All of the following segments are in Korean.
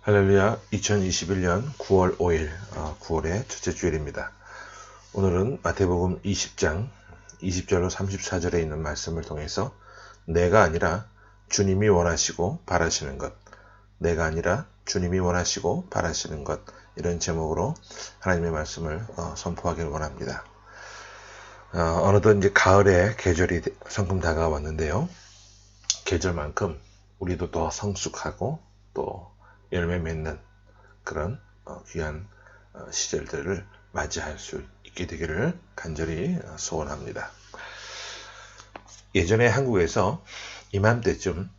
할렐루야. 2021년 9월 5일 9월의 첫째 주일입니다. 오늘은 마태복음 20장 20절로 34절에 있는 말씀을 통해서 내가 아니라 주님이 원하시고 바라시는 것, 내가 아니라 주님이 원하시고 바라시는 것, 이런 제목으로 하나님의 말씀을 선포하길 원합니다. 어느덧 이제 가을의 계절이 성큼 다가왔는데요. 계절만큼 우리도 더 성숙하고 또 열매 맺는 그런 귀한 시절들을 맞이할 수 있게 되기를 간절히 소원합니다. 예전에 한국에서 이맘때쯤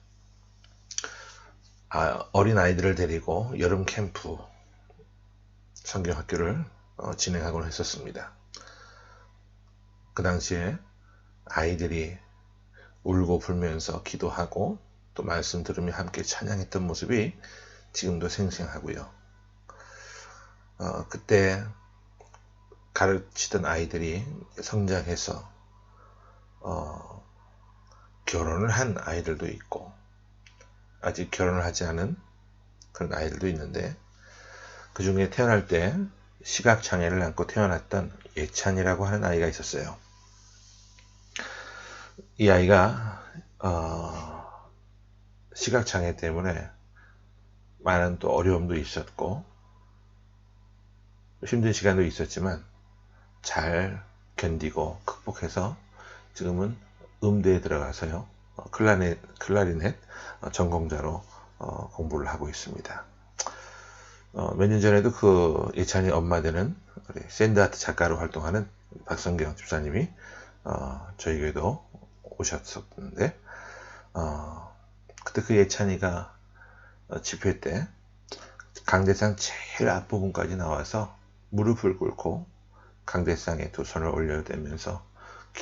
어린 아이들을 데리고 여름 캠프 성경학교를 진행하곤 했었습니다. 그 당시에 아이들이 울고 불면서 기도하고 또 말씀 들으며 함께 찬양했던 모습이 지금도 생생하고요. 그때 가르치던 아이들이 성장해서 결혼을 한 아이들도 있고 아직 결혼을 하지 않은 그런 아이들도 있는데, 그 중에 태어날 때 시각장애를 안고 태어났던 예찬이라고 하는 아이가 있었어요. 이 아이가 시각장애 때문에 많은 또 어려움도 있었고 힘든 시간도 있었지만 잘 견디고 극복해서 지금은 음대에 들어가서요 클라리넷 전공자로 공부를 하고 있습니다. 몇 년 전에도 그 예찬이 엄마 되는 우리 샌드아트 작가로 활동하는 박성경 집사님이 저희 교회도 오셨었는데, 그때 그 예찬이가 집회 때 강대상 제일 앞부분까지 나와서 무릎을 꿇고 강대상에 두 손을 올려대면서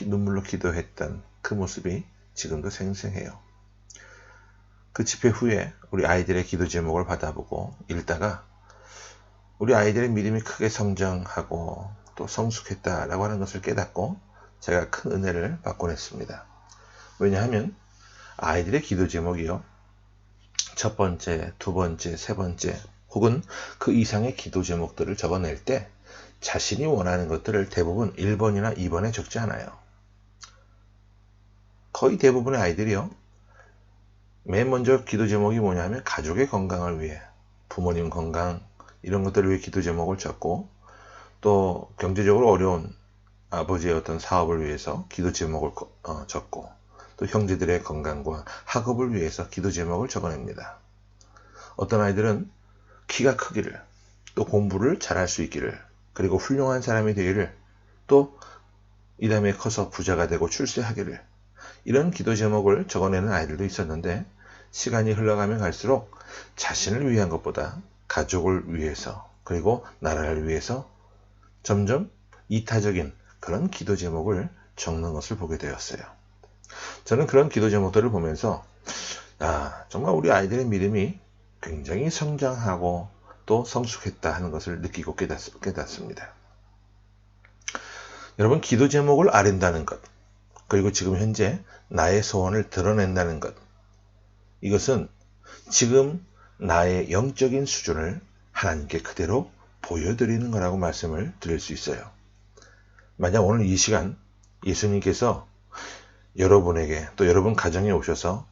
눈물로 기도했던 그 모습이 지금도 생생해요. 그 집회 후에 우리 아이들의 기도 제목을 받아보고 읽다가 우리 아이들의 믿음이 크게 성장하고 또 성숙했다라고 하는 것을 깨닫고 제가 큰 은혜를 받곤 했습니다. 왜냐하면 아이들의 기도 제목이요, 첫 번째, 두 번째, 세 번째 혹은 그 이상의 기도 제목들을 적어낼 때 자신이 원하는 것들을 대부분 1번이나 2번에 적지 않아요. 거의 대부분의 아이들이요, 맨 먼저 기도 제목이 뭐냐면 가족의 건강을 위해, 부모님 건강 이런 것들을 위해 기도 제목을 적고, 또 경제적으로 어려운 아버지의 어떤 사업을 위해서 기도 제목을 적고, 또 형제들의 건강과 학업을 위해서 기도 제목을 적어냅니다. 어떤 아이들은 키가 크기를, 또 공부를 잘할 수 있기를, 그리고 훌륭한 사람이 되기를, 또 이 다음에 커서 부자가 되고 출세하기를, 이런 기도 제목을 적어내는 아이들도 있었는데, 시간이 흘러가면 갈수록 자신을 위한 것보다 가족을 위해서 그리고 나라를 위해서 점점 이타적인 그런 기도 제목을 적는 것을 보게 되었어요. 저는 그런 기도 제목들을 보면서 정말 우리 아이들의 믿음이 굉장히 성장하고 또 성숙했다 하는 것을 느끼고 깨닫습니다. 여러분, 기도 제목을 아른다는 것, 그리고 지금 현재 나의 소원을 드러낸다는 것, 이것은 지금 나의 영적인 수준을 하나님께 그대로 보여드리는 거라고 말씀을 드릴 수 있어요. 만약 오늘 이 시간 예수님께서 여러분에게 또 여러분 가정에 오셔서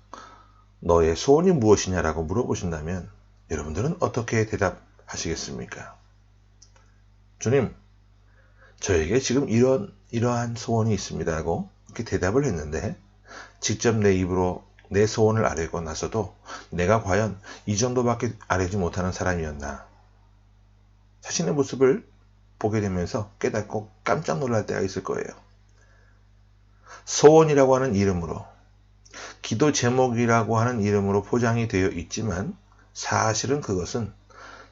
너의 소원이 무엇이냐라고 물어보신다면 여러분들은 어떻게 대답하시겠습니까? 주님, 저에게 지금 이러한 소원이 있습니다라고 이렇게 대답을 했는데, 직접 내 입으로 내 소원을 아뢰고 나서도 내가 과연 이 정도밖에 아뢰지 못하는 사람이었나, 자신의 모습을 보게 되면서 깨닫고 깜짝 놀랄 때가 있을 거예요. 소원이라고 하는 이름으로, 기도 제목이라고 하는 이름으로 포장이 되어 있지만 사실은 그것은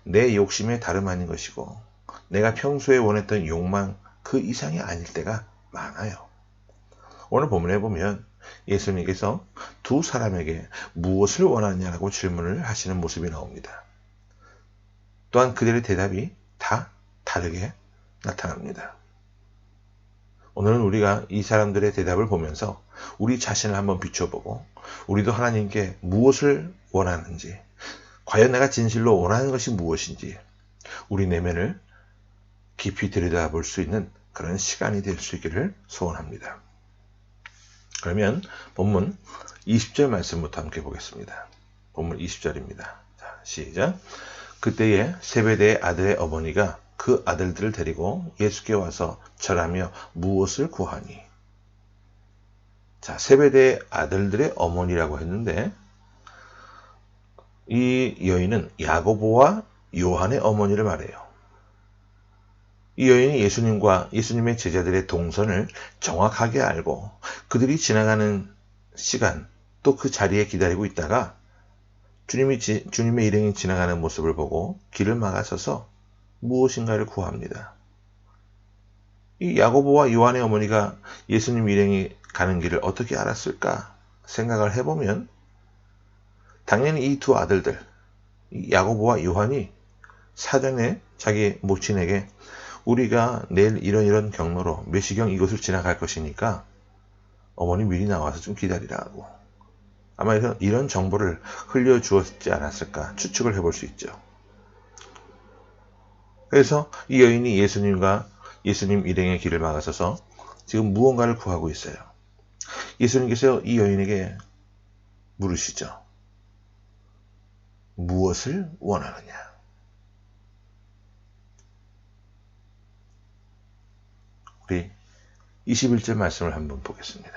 내 욕심의 다름 아닌 것이고 내가 평소에 원했던 욕망 그 이상이 아닐 때가 많아요. 오늘 본문에 보면 예수님께서 두 사람에게 무엇을 원하냐고 질문을 하시는 모습이 나옵니다. 또한 그들의 대답이 다 다르게 나타납니다. 오늘은 우리가 이 사람들의 대답을 보면서 우리 자신을 한번 비춰보고 우리도 하나님께 무엇을 원하는지, 과연 내가 진실로 원하는 것이 무엇인지 우리 내면을 깊이 들여다볼 수 있는 그런 시간이 될 수 있기를 소원합니다. 그러면 본문 20절 말씀부터 함께 보겠습니다. 본문 20절입니다. 자, 시작. 그때에 세베대의 아들의 어머니가 그 아들들을 데리고 예수께 와서 절하며 무엇을 구하니. 자, 세베대의 아들들의 어머니라고 했는데 이 여인은 야고보와 요한의 어머니를 말해요. 이 여인이 예수님과 예수님의 제자들의 동선을 정확하게 알고 그들이 지나가는 시간 또 그 자리에 기다리고 있다가 주님의 일행이 지나가는 모습을 보고 길을 막아서서 무엇인가를 구합니다. 이 야고보와 요한의 어머니가 예수님 일행이 가는 길을 어떻게 알았을까 생각을 해보면 당연히 이 두 아들들 야고보와 요한이 사전에 자기 모친에게 우리가 내일 이런 경로로 몇 시경 이곳을 지나갈 것이니까 어머니 미리 나와서 좀 기다리라고 아마 이런 정보를 흘려주었지 않았을까 추측을 해볼 수 있죠. 그래서 이 여인이 예수님 일행의 길을 막아서서 지금 무언가를 구하고 있어요. 예수님께서 이 여인에게 물으시죠. 무엇을 원하느냐? 우리 21절 말씀을 한번 보겠습니다.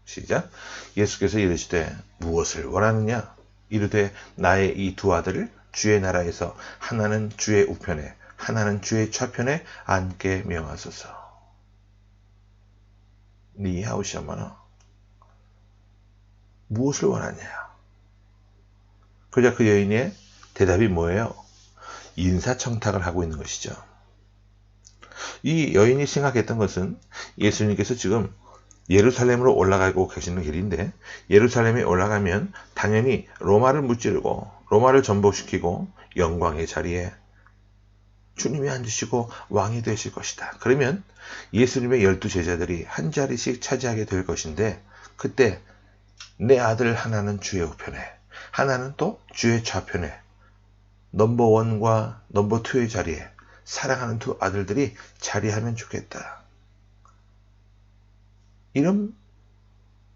시작. 예수께서 이르시되 무엇을 원하느냐? 이르되 나의 이 두 아들을 주의 나라에서 하나는 주의 우편에 하나는 주의 좌편에 앉게 명하소서. 니 하우시아마나 무엇을 원하냐? 그러자 그 여인의 대답이 뭐예요? 인사청탁을 하고 있는 것이죠. 이 여인이 생각했던 것은 예수님께서 지금 예루살렘으로 올라가고 계시는 길인데 예루살렘에 올라가면 당연히 로마를 무찌르고 로마를 전복시키고 영광의 자리에 주님이 앉으시고 왕이 되실 것이다. 그러면 예수님의 12제자들이 한 자리씩 차지하게 될 것인데 그때 내 아들 하나는 주의 우편에 하나는 또 주의 좌편에 넘버 1과 넘버 2의 자리에 사랑하는 두 아들들이 자리하면 좋겠다. 이런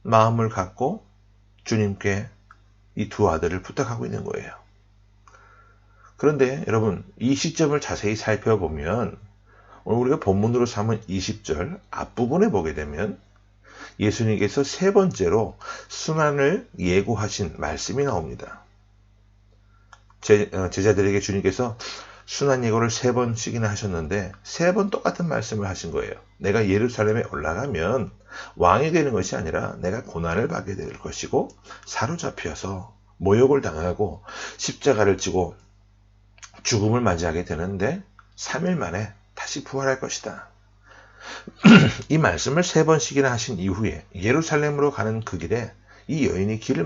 마음을 갖고 주님께 이 두 아들을 부탁하고 있는 거예요. 그런데 여러분 이 시점을 자세히 살펴보면 오늘 우리가 본문으로 삼은 20절 앞부분에 보게 되면 예수님께서 세 번째로 순환을 예고하신 말씀이 나옵니다. 제자들에게 주님께서 순환 예고를 3번씩이나 하셨는데 3번 똑같은 말씀을 하신 거예요. 내가 예루살렘에 올라가면 왕이 되는 것이 아니라 내가 고난을 받게 될 것이고 사로잡혀서 모욕을 당하고 십자가를 지고 죽음을 맞이하게 되는데 3일 만에 다시 부활할 것이다. 이 말씀을 3번씩이나 하신 이후에 예루살렘으로 가는 그 길에 이 여인이 길을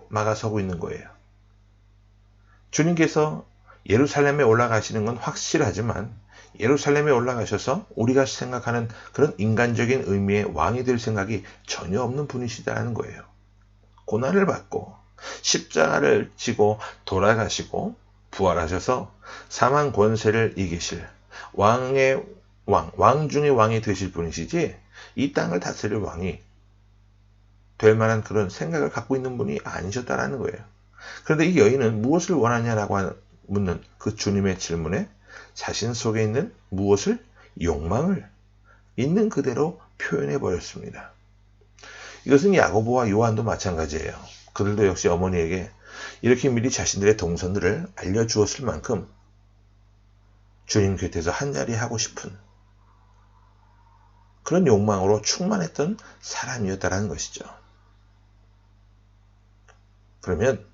막아서고 있는 거예요. 주님께서 예루살렘에 올라가시는 건 확실하지만 예루살렘에 올라가셔서 우리가 생각하는 그런 인간적인 의미의 왕이 될 생각이 전혀 없는 분이시다는 거예요. 고난을 받고 십자가를 지고 돌아가시고 부활하셔서 사망 권세를 이기실 왕의 왕 중의 왕이 되실 분이시지 이 땅을 다스릴 왕이 될 만한 그런 생각을 갖고 있는 분이 아니셨다라는 거예요. 그런데 이 여인은 무엇을 원하냐라고 묻는 그 주님의 질문에 자신 속에 있는 무엇을 욕망을 있는 그대로 표현해 버렸습니다. 이것은 야고보와 요한도 마찬가지예요. 그들도 역시 어머니에게 이렇게 미리 자신들의 동선들을 알려주었을 만큼 주님 곁에서 한자리 하고 싶은 그런 욕망으로 충만했던 사람이었다는 것이죠. 그러면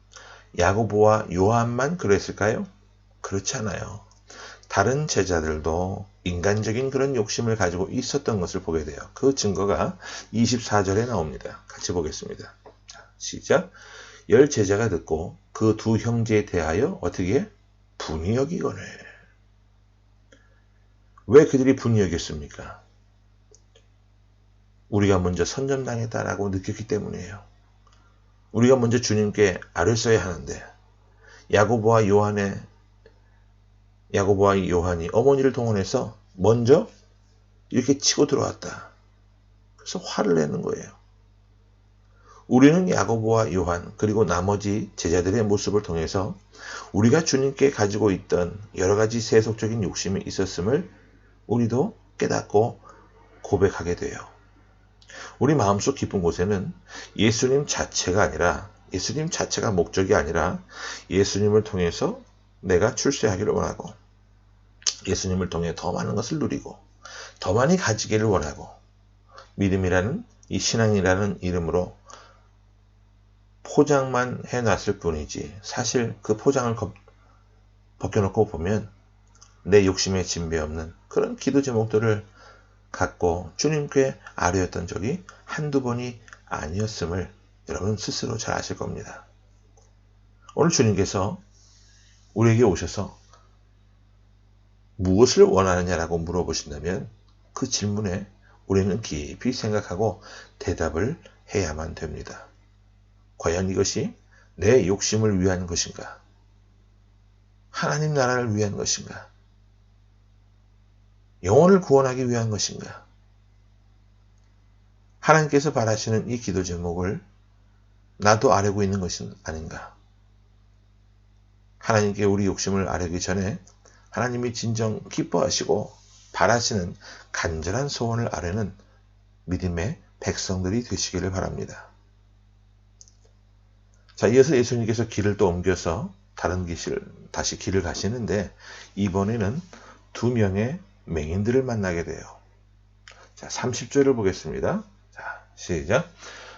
야고보와 요한만 그랬을까요? 그렇지 않아요. 다른 제자들도 인간적인 그런 욕심을 가지고 있었던 것을 보게 돼요. 그 증거가 24절에 나옵니다. 같이 보겠습니다. 자, 시작. 10 제자가 듣고 그 두 형제에 대하여 어떻게 분이 여기거늘. 왜 그들이 분이 여겼습니까? 우리가 먼저 선점당했다라고 느꼈기 때문이에요. 우리가 먼저 주님께 아뢰 써야 하는데 야고보와 요한이 어머니를 동원해서 먼저 이렇게 치고 들어왔다. 그래서 화를 내는 거예요. 우리는 야고보와 요한 그리고 나머지 제자들의 모습을 통해서 우리가 주님께 가지고 있던 여러 가지 세속적인 욕심이 있었음을 우리도 깨닫고 고백하게 돼요. 우리 마음속 깊은 곳에는 예수님 자체가 목적이 아니라 예수님을 통해서 내가 출세하기를 원하고 예수님을 통해 더 많은 것을 누리고 더 많이 가지기를 원하고 믿음이라는 이 신앙이라는 이름으로 포장만 해놨을 뿐이지 사실 그 포장을 벗겨놓고 보면 내 욕심에 진배 없는 그런 기도 제목들을 갖고 주님께 아뢰었던 적이 한두 번이 아니었음을 여러분 스스로 잘 아실 겁니다. 오늘 주님께서 우리에게 오셔서 무엇을 원하느냐라고 물어보신다면 그 질문에 우리는 깊이 생각하고 대답을 해야만 됩니다. 과연 이것이 내 욕심을 위한 것인가? 하나님 나라를 위한 것인가? 영혼을 구원하기 위한 것인가? 하나님께서 바라시는 이 기도 제목을 나도 아뢰고 있는 것은 아닌가? 하나님께 우리 욕심을 아뢰기 전에 하나님이 진정 기뻐하시고 바라시는 간절한 소원을 아뢰는 믿음의 백성들이 되시기를 바랍니다. 자, 이어서 예수님께서 길을 또 옮겨서 다시 길을 가시는데 이번에는 두 명의 맹인들을 만나게 돼요. 자, 30절을 보겠습니다. 자, 시작.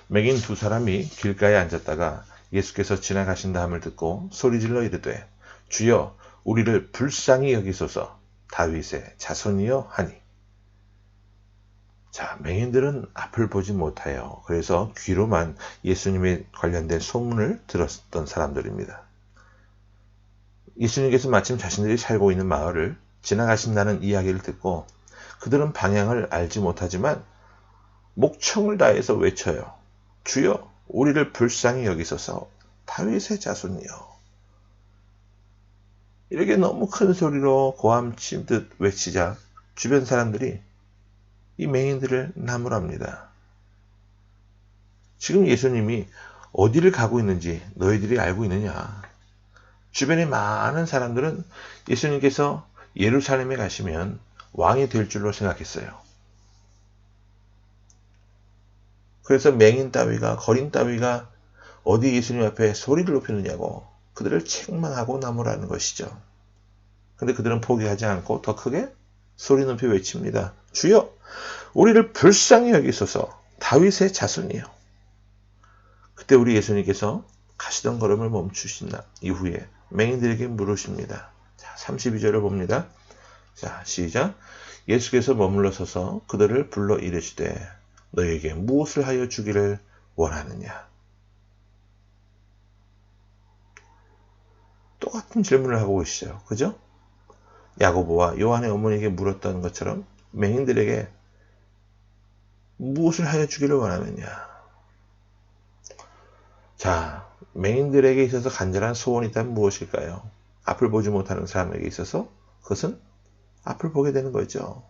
맹인 두 사람이 길가에 앉았다가 예수께서 지나가신다 함을 듣고 소리질러 이르되 주여 우리를 불쌍히 여기소서 다윗의 자손이여 하니. 자, 맹인들은 앞을 보지 못하여 그래서 귀로만 예수님에 관련된 소문을 들었던 사람들입니다. 예수님께서 마침 자신들이 살고 있는 마을을 지나가신다는 이야기를 듣고 그들은 방향을 알지 못하지만 목청을 다해서 외쳐요. 주여 우리를 불쌍히 여기소서 다윗의 자손이여. 이렇게 너무 큰 소리로 고함치듯 외치자 주변 사람들이 이 맹인들을 나무랍니다. 지금 예수님이 어디를 가고 있는지 너희들이 알고 있느냐? 주변의 많은 사람들은 예수님께서 예루살렘에 가시면 왕이 될 줄로 생각했어요. 그래서 맹인 따위가 거린 따위가 어디 예수님 앞에 소리를 높이느냐고 그들을 책망하고 나무라는 것이죠. 근데 그들은 포기하지 않고 더 크게 소리 높이 외칩니다. 주여 우리를 불쌍히 여기소서 다윗의 자손이요. 그때 우리 예수님께서 가시던 걸음을 멈추신 이후에 맹인들에게 물으십니다. 자, 32절을 봅니다. 자, 시작. 예수께서 머물러 서서 그들을 불러 이르시되 너희에게 무엇을 하여 주기를 원하느냐? 똑같은 질문을 하고 계시죠. 그죠? 야고보와 요한의 어머니에게 물었던 것처럼 맹인들에게 무엇을 하여 주기를 원하느냐? 자, 맹인들에게 있어서 간절한 소원이 있다면 무엇일까요? 앞을 보지 못하는 사람에게 있어서 그것은 앞을 보게 되는 거죠.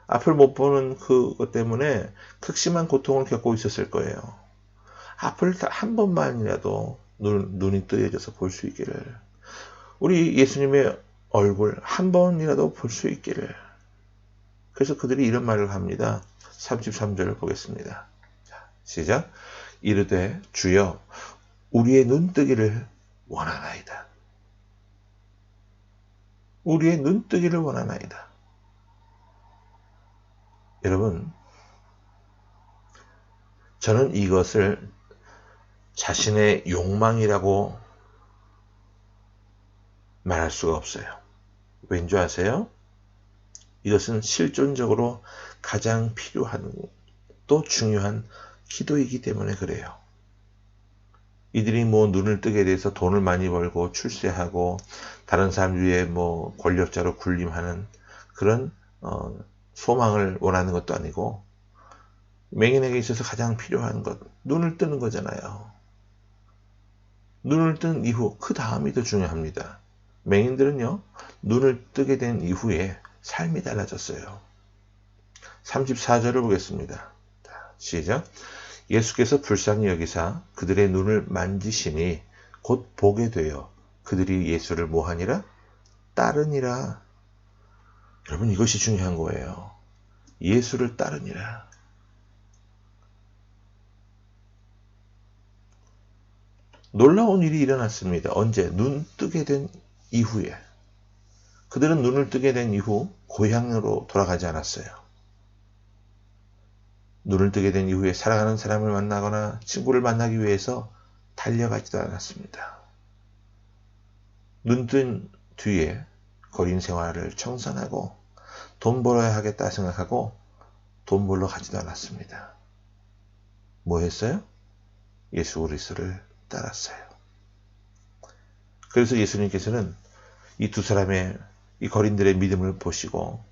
앞을 못 보는 그것 때문에 극심한 고통을 겪고 있었을 거예요. 앞을 한 번만이라도 눈이 뜨여져서 볼 수 있기를. 우리 예수님의 얼굴 한 번이라도 볼 수 있기를. 그래서 그들이 이런 말을 합니다. 33절을 보겠습니다. 자, 시작. 이르되 주여 우리의 눈뜨기를 원하나이다. 우리의 눈뜨기를 원하나이다. 여러분, 저는 이것을 자신의 욕망이라고 말할 수가 없어요. 왠지 아세요? 이것은 실존적으로 가장 필요한 또 중요한 기도이기 때문에 그래요. 이들이 눈을 뜨게 돼서 돈을 많이 벌고 출세하고 다른 사람 위에 권력자로 군림하는 그런 소망을 원하는 것도 아니고 맹인에게 있어서 가장 필요한 것, 눈을 뜨는 거잖아요. 눈을 뜬 이후 그 다음이 더 중요합니다. 맹인들은요, 눈을 뜨게 된 이후에 삶이 달라졌어요. 34절을 보겠습니다. 시작. 예수께서 불쌍히 여기사 그들의 눈을 만지시니 곧 보게 되어 그들이 예수를 뭐하니라? 따르니라. 여러분, 이것이 중요한 거예요. 예수를 따르니라. 놀라운 일이 일어났습니다. 언제? 눈 뜨게 된 이후에. 그들은 눈을 뜨게 된 이후 고향으로 돌아가지 않았어요. 눈을 뜨게 된 이후에 사랑하는 사람을 만나거나 친구를 만나기 위해서 달려가지도 않았습니다. 눈 뜬 뒤에 거린 생활을 청산하고 돈 벌어야 하겠다 생각하고 돈 벌러 가지도 않았습니다. 뭐 했어요? 예수 그리스도를 따랐어요. 그래서 예수님께서는 이 두 사람의 이 거린들의 믿음을 보시고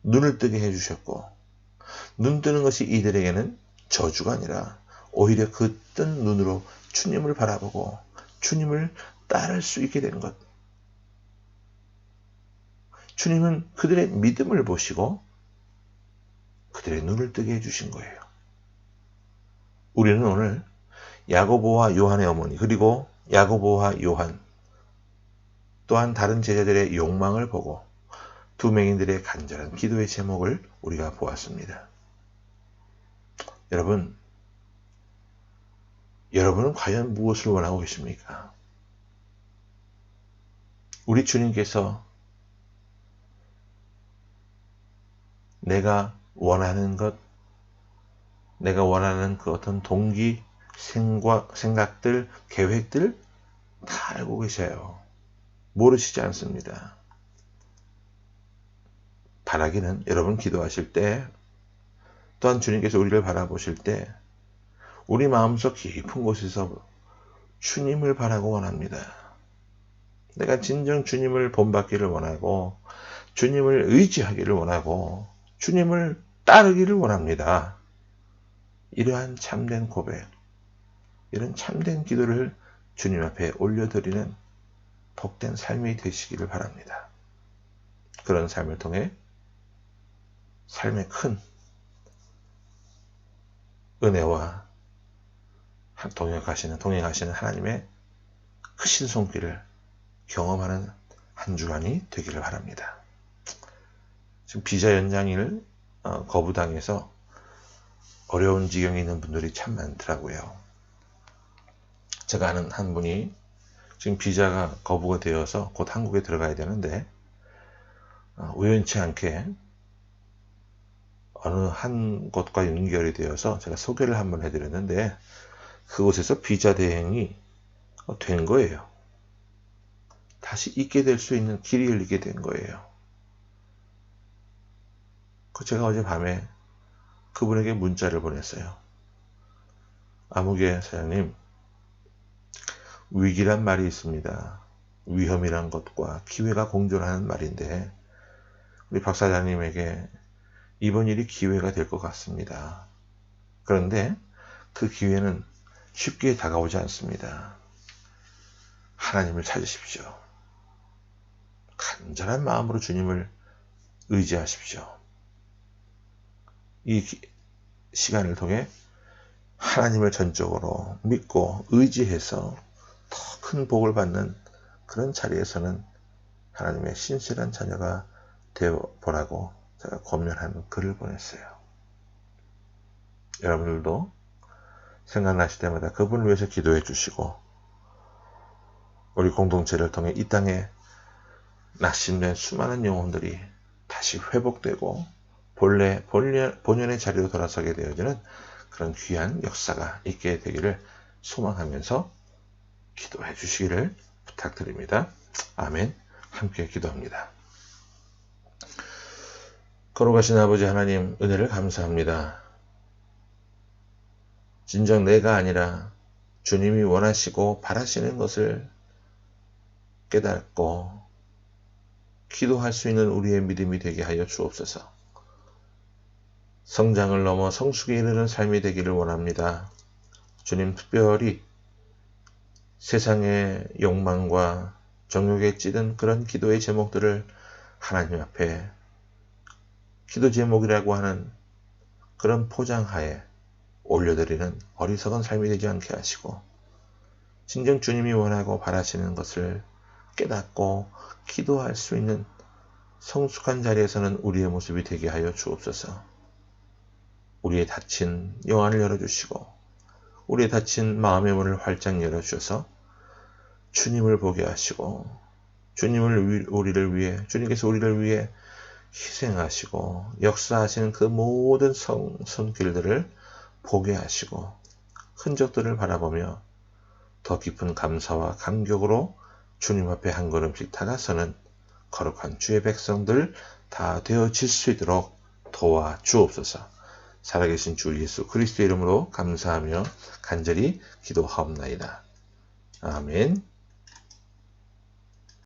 눈을 뜨게 해주셨고, 눈 뜨는 것이 이들에게는 저주가 아니라 오히려 그 뜬 눈으로 주님을 바라보고 주님을 따를 수 있게 된 것. 주님은 그들의 믿음을 보시고 그들의 눈을 뜨게 해주신 거예요. 우리는 오늘 야고보와 요한의 어머니, 그리고 야고보와 요한, 또한 다른 제자들의 욕망을 보고 두 맹인들의 간절한 기도의 제목을 우리가 보았습니다. 여러분은 과연 무엇을 원하고 계십니까? 우리 주님께서 내가 원하는 것, 내가 원하는 그 어떤 동기, 생각들, 계획들 다 알고 계셔요. 모르시지 않습니다. 바라기는 여러분 기도하실 때, 또한 주님께서 우리를 바라보실 때 우리 마음속 깊은 곳에서 주님을 바라고 원합니다. 내가 진정 주님을 본받기를 원하고 주님을 의지하기를 원하고 주님을 따르기를 원합니다. 이러한 참된 고백, 이런 참된 기도를 주님 앞에 올려드리는 복된 삶이 되시기를 바랍니다. 그런 삶을 통해 삶의 큰 은혜와 동행하시는 하나님의 크신 손길을 경험하는 한 주간이 되기를 바랍니다. 지금 비자 연장일 거부당해서 어려운 지경에 있는 분들이 참 많더라고요. 제가 아는 한 분이 지금 비자가 거부가 되어서 곧 한국에 들어가야 되는데 우연치 않게 어느 한 곳과 연결이 되어서 제가 소개를 한번 해드렸는데 그곳에서 비자 대행이 된 거예요. 다시 있게 될 수 있는 길이 열리게 된 거예요. 제가 어젯밤에 그분에게 문자를 보냈어요. 아무개 사장님, 위기란 말이 있습니다. 위험이란 것과 기회가 공존하는 말인데 우리 박 사장님에게 이번 일이 기회가 될 것 같습니다. 그런데 그 기회는 쉽게 다가오지 않습니다. 하나님을 찾으십시오. 간절한 마음으로 주님을 의지하십시오. 이 시간을 통해 하나님을 전적으로 믿고 의지해서 더 큰 복을 받는 그런 자리에서는 하나님의 신실한 자녀가 되어보라고 제가 권면하는 글을 보냈어요. 여러분들도 생각나실 때마다 그분을 위해서 기도해 주시고 우리 공동체를 통해 이 땅에 낙심된 수많은 영혼들이 다시 회복되고 본연의 자리로 돌아서게 되어지는 그런 귀한 역사가 있게 되기를 소망하면서 기도해 주시기를 부탁드립니다. 아멘. 함께 기도합니다. 거룩하신 아버지 하나님, 은혜를 감사합니다. 진정 내가 아니라 주님이 원하시고 바라시는 것을 깨닫고 기도할 수 있는 우리의 믿음이 되게 하여 주옵소서. 성장을 넘어 성숙에 이르는 삶이 되기를 원합니다. 주님, 특별히 세상의 욕망과 정욕에 찌든 그런 기도의 제목들을 하나님 앞에 기도 제목이라고 하는 그런 포장하에 올려드리는 어리석은 삶이 되지 않게 하시고, 진정 주님이 원하고 바라시는 것을 깨닫고 기도할 수 있는 성숙한 자리에서는 우리의 모습이 되게 하여 주옵소서. 우리의 닫힌 영안을 열어주시고, 우리의 닫힌 마음의 문을 활짝 열어주셔서 주님을 보게 하시고, 우리를 위해, 주님께서 우리를 위해 희생하시고 역사하시는 그 모든 손길들을 보게 하시고, 흔적들을 바라보며 더 깊은 감사와 감격으로 주님 앞에 한 걸음씩 다가서는 거룩한 주의 백성들 다 되어질 수 있도록 도와 주옵소서. 살아계신 주 예수 그리스도의 이름으로 감사하며 간절히 기도하옵나이다. 아멘.